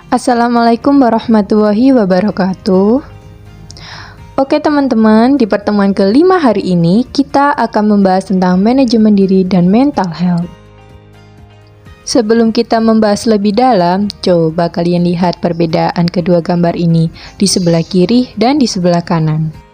Assalamualaikum warahmatullahi wabarakatuh. Oke teman-teman, di pertemuan kelima hari ini kita akan membahas tentang manajemen diri dan mental health. Sebelum kita membahas lebih dalam, coba kalian lihat perbedaan kedua gambar ini di sebelah kiri dan di sebelah kanan.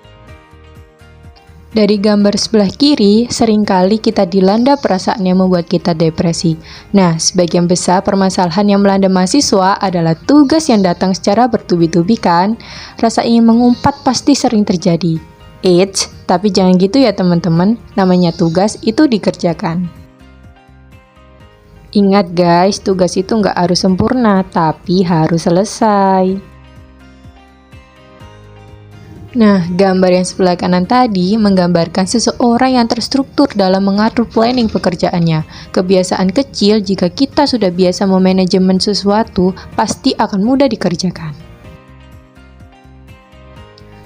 Dari gambar sebelah kiri, seringkali kita dilanda perasaan yang membuat kita depresi. Nah, sebagian besar permasalahan yang melanda mahasiswa adalah tugas yang datang secara bertubi-tubi kan? Rasa ingin mengumpat pasti sering terjadi. Eits, tapi jangan gitu ya teman-teman, namanya tugas itu dikerjakan. Ingat guys, tugas itu nggak harus sempurna, tapi harus selesai. Nah, gambar yang sebelah kanan tadi menggambarkan seseorang yang terstruktur dalam mengatur planning pekerjaannya. Kebiasaan kecil jika kita sudah biasa memanajemen sesuatu, pasti akan mudah dikerjakan.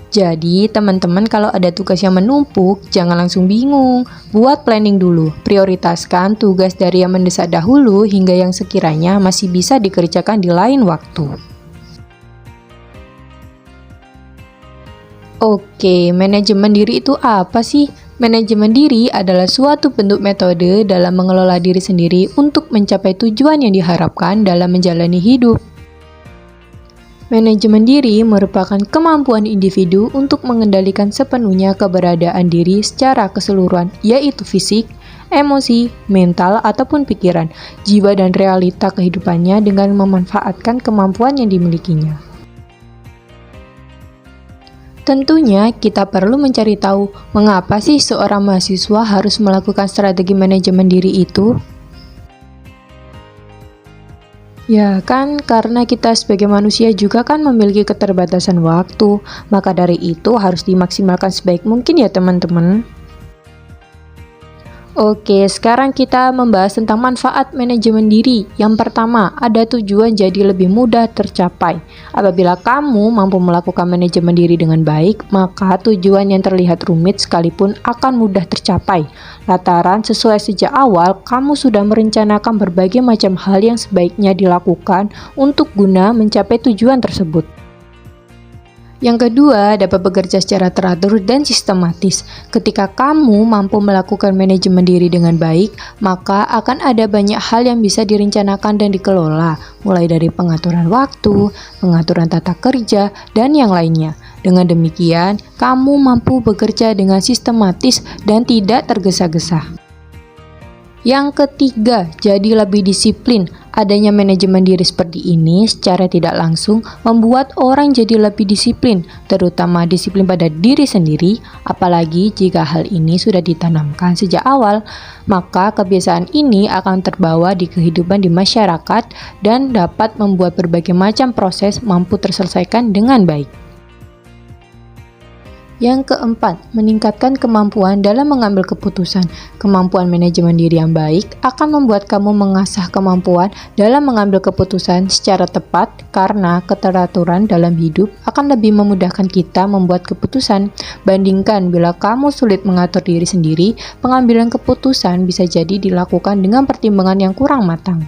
Jadi, teman-teman kalau ada tugas yang menumpuk, jangan langsung bingung. Buat planning dulu, prioritaskan tugas dari yang mendesak dahulu hingga yang sekiranya masih bisa dikerjakan di lain waktu. Oke, manajemen diri itu apa sih? Manajemen diri adalah suatu bentuk metode dalam mengelola diri sendiri untuk mencapai tujuan yang diharapkan dalam menjalani hidup. Manajemen diri merupakan kemampuan individu untuk mengendalikan sepenuhnya keberadaan diri secara keseluruhan, yaitu fisik, emosi, mental, ataupun pikiran, jiwa dan realita kehidupannya dengan memanfaatkan kemampuan yang dimilikinya. Tentunya kita perlu mencari tahu mengapa sih seorang mahasiswa harus melakukan strategi manajemen diri itu? Ya kan, karena kita sebagai manusia juga kan memiliki keterbatasan waktu, maka dari itu harus dimaksimalkan sebaik mungkin ya teman-teman. Oke, sekarang kita membahas tentang manfaat manajemen diri. Yang pertama, ada tujuan jadi lebih mudah tercapai. Apabila kamu mampu melakukan manajemen diri dengan baik, maka tujuan yang terlihat rumit sekalipun akan mudah tercapai. Lantaran sesuai sejak awal, kamu sudah merencanakan berbagai macam hal yang sebaiknya dilakukan untuk guna mencapai tujuan tersebut. Yang kedua, dapat bekerja secara teratur dan sistematis. Ketika kamu mampu melakukan manajemen diri dengan baik, maka akan ada banyak hal yang bisa direncanakan dan dikelola, mulai dari pengaturan waktu, pengaturan tata kerja, dan yang lainnya. Dengan demikian, kamu mampu bekerja dengan sistematis dan tidak tergesa-gesa. Yang ketiga, jadi lebih disiplin. Adanya manajemen diri seperti ini secara tidak langsung membuat orang jadi lebih disiplin, terutama disiplin pada diri sendiri, apalagi jika hal ini sudah ditanamkan sejak awal, maka kebiasaan ini akan terbawa di kehidupan di masyarakat dan dapat membuat berbagai macam proses mampu terselesaikan dengan baik. Yang keempat, meningkatkan kemampuan dalam mengambil keputusan. Kemampuan manajemen diri yang baik akan membuat kamu mengasah kemampuan dalam mengambil keputusan secara tepat karena keteraturan dalam hidup akan lebih memudahkan kita membuat keputusan. Bandingkan bila kamu sulit mengatur diri sendiri, pengambilan keputusan bisa jadi dilakukan dengan pertimbangan yang kurang matang.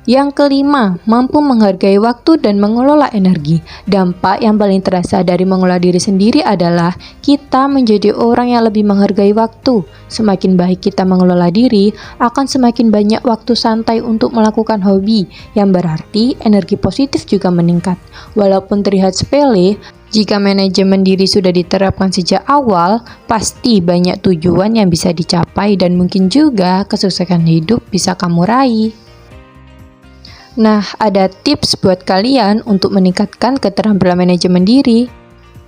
Yang kelima, mampu menghargai waktu dan mengelola energi. Dampak yang paling terasa dari mengelola diri sendiri adalah kita menjadi orang yang lebih menghargai waktu. Semakin baik kita mengelola diri, akan semakin banyak waktu santai untuk melakukan hobi, yang berarti energi positif juga meningkat. Walaupun terlihat sepele, jika manajemen diri sudah diterapkan sejak awal, pasti banyak tujuan yang bisa dicapai dan mungkin juga kesuksesan hidup bisa kamu raih. Nah, ada tips buat kalian untuk meningkatkan keterampilan manajemen diri.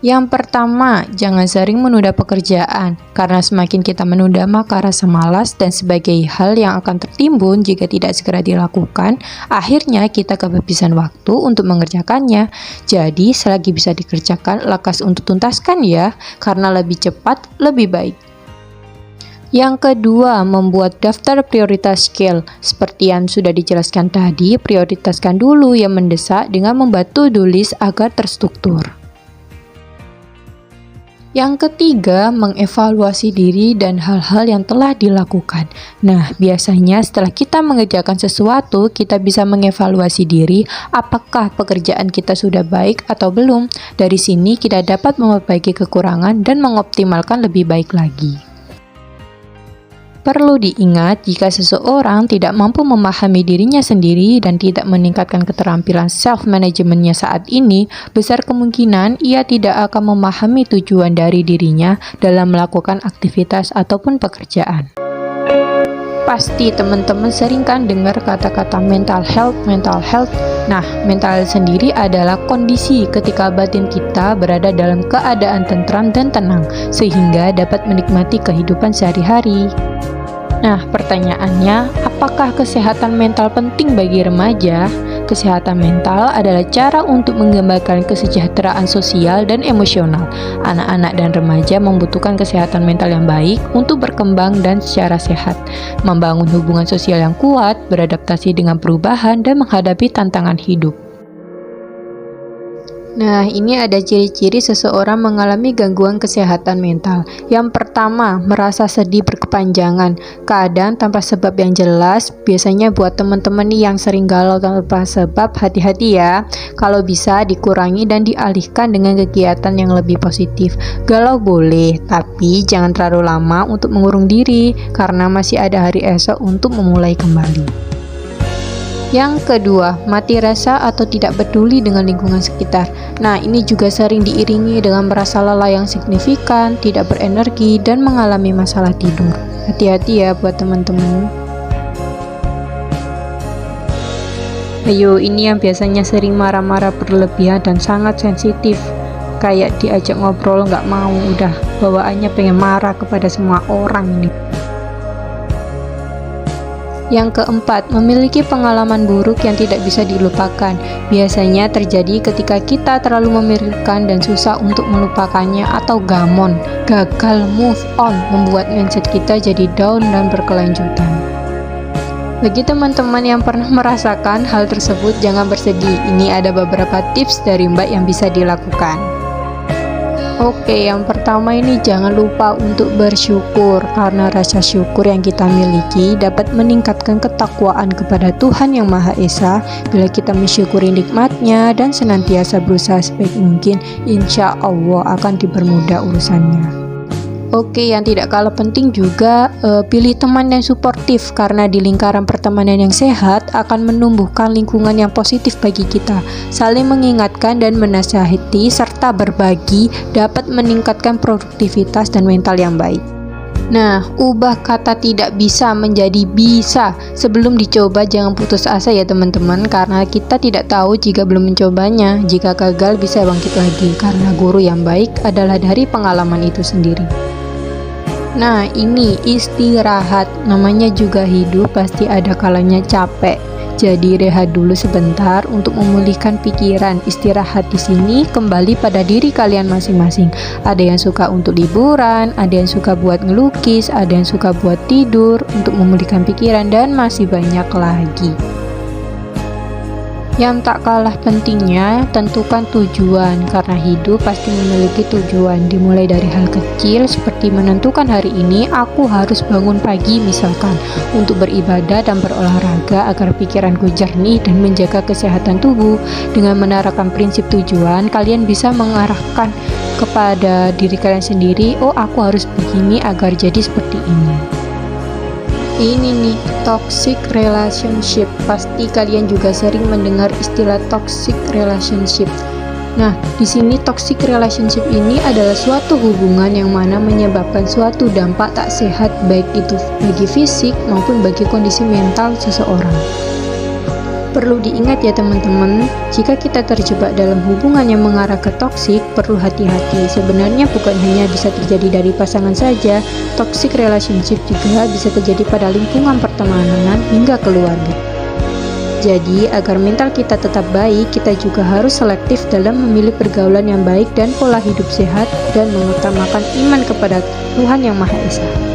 Yang pertama, jangan sering menunda pekerjaan, karena semakin kita menunda maka rasa malas dan sebagai hal yang akan tertimbun jika tidak segera dilakukan, akhirnya kita kehabisan waktu untuk mengerjakannya. Jadi, selagi bisa dikerjakan, lekas untuk tuntaskan ya, karena lebih cepat, lebih baik. Yang kedua, membuat daftar prioritas skill. Seperti yang sudah dijelaskan tadi, prioritaskan dulu yang mendesak dengan membuat to-do list agar terstruktur. Yang ketiga, mengevaluasi diri dan hal-hal yang telah dilakukan. Nah, biasanya setelah kita mengerjakan sesuatu, kita bisa mengevaluasi diri apakah pekerjaan kita sudah baik atau belum. Dari sini kita dapat memperbaiki kekurangan dan mengoptimalkan lebih baik lagi. Perlu diingat, jika seseorang tidak mampu memahami dirinya sendiri dan tidak meningkatkan keterampilan self-managementnya saat ini, besar kemungkinan ia tidak akan memahami tujuan dari dirinya dalam melakukan aktivitas ataupun pekerjaan. Pasti teman-teman sering kan dengar kata-kata mental health. Nah, mental sendiri adalah kondisi ketika batin kita berada dalam keadaan tentram dan tenang, sehingga dapat menikmati kehidupan sehari-hari. Nah, pertanyaannya, apakah kesehatan mental penting bagi remaja? Kesehatan mental adalah cara untuk menggambarkan kesejahteraan sosial dan emosional. Anak-anak dan remaja membutuhkan kesehatan mental yang baik untuk berkembang dan secara sehat, membangun hubungan sosial yang kuat, beradaptasi dengan perubahan, dan menghadapi tantangan hidup. Nah, ini ada ciri-ciri seseorang mengalami gangguan kesehatan mental. Yang pertama, merasa sedih berkepanjangan, kadang tanpa sebab yang jelas. Biasanya buat teman-teman nih yang sering galau tanpa sebab, hati-hati ya. Kalau bisa dikurangi dan dialihkan dengan kegiatan yang lebih positif. Galau boleh, tapi jangan terlalu lama untuk mengurung diri, karena masih ada hari esok untuk memulai kembali. Yang kedua, mati rasa atau tidak peduli dengan lingkungan sekitar. Nah, ini juga sering diiringi dengan merasa lelah yang signifikan, tidak berenergi, dan mengalami masalah tidur. Hati-hati ya buat teman-teman. Ayo, ini yang biasanya sering marah-marah berlebihan dan sangat sensitif. Kayak diajak ngobrol nggak mau, udah bawaannya pengen marah kepada semua orang ini. Yang keempat, memiliki pengalaman buruk yang tidak bisa dilupakan. Biasanya terjadi ketika kita terlalu memikirkan dan susah untuk melupakannya atau gamon, gagal move on, membuat mindset kita jadi down dan berkelanjutan. Bagi teman-teman yang pernah merasakan hal tersebut, jangan bersedih. Ini ada beberapa tips dari Mbak yang bisa dilakukan. Oke, yang pertama ini jangan lupa untuk bersyukur, karena rasa syukur yang kita miliki dapat meningkatkan ketakwaan kepada Tuhan Yang Maha Esa. Bila kita mensyukuri nikmatnya dan senantiasa berusaha sebaik mungkin, insya Allah akan dipermudah urusannya. Oke, yang tidak kalah penting juga pilih teman yang suportif, karena di lingkaran pertemanan yang sehat akan menumbuhkan lingkungan yang positif bagi kita. Saling mengingatkan dan menasihati serta berbagi dapat meningkatkan produktivitas dan mental yang baik. Nah, ubah kata tidak bisa menjadi bisa. Sebelum dicoba jangan putus asa ya teman-teman, karena kita tidak tahu jika belum mencobanya. Jika gagal bisa bangkit lagi, karena guru yang baik adalah dari pengalaman itu sendiri. Nah, ini istirahat, namanya juga hidup, pasti ada kalanya capek. Jadi rehat dulu sebentar untuk memulihkan pikiran. Istirahat di sini kembali pada diri kalian masing-masing. Ada yang suka untuk liburan, ada yang suka buat ngelukis, ada yang suka buat tidur untuk memulihkan pikiran, dan masih banyak lagi. Yang tak kalah pentingnya, tentukan tujuan, karena hidup pasti memiliki tujuan. Dimulai dari hal kecil seperti menentukan hari ini aku harus bangun pagi misalkan, untuk beribadah dan berolahraga agar pikiranku jernih dan menjaga kesehatan tubuh. Dengan menerapkan prinsip tujuan, kalian bisa mengarahkan kepada diri kalian sendiri, oh aku harus begini agar jadi seperti ini. Ini nih, toxic relationship. Pasti kalian juga sering mendengar istilah toxic relationship. Nah, di sini toxic relationship ini adalah suatu hubungan yang mana menyebabkan suatu dampak tak sehat, baik itu bagi fisik maupun bagi kondisi mental seseorang. Perlu diingat ya teman-teman, jika kita terjebak dalam hubungan yang mengarah ke toksik, perlu hati-hati. Sebenarnya bukan hanya bisa terjadi dari pasangan saja, toxic relationship juga bisa terjadi pada lingkungan pertemanan hingga keluarga. Jadi, agar mental kita tetap baik, kita juga harus selektif dalam memilih pergaulan yang baik dan pola hidup sehat, dan mengutamakan iman kepada Tuhan Yang Maha Esa.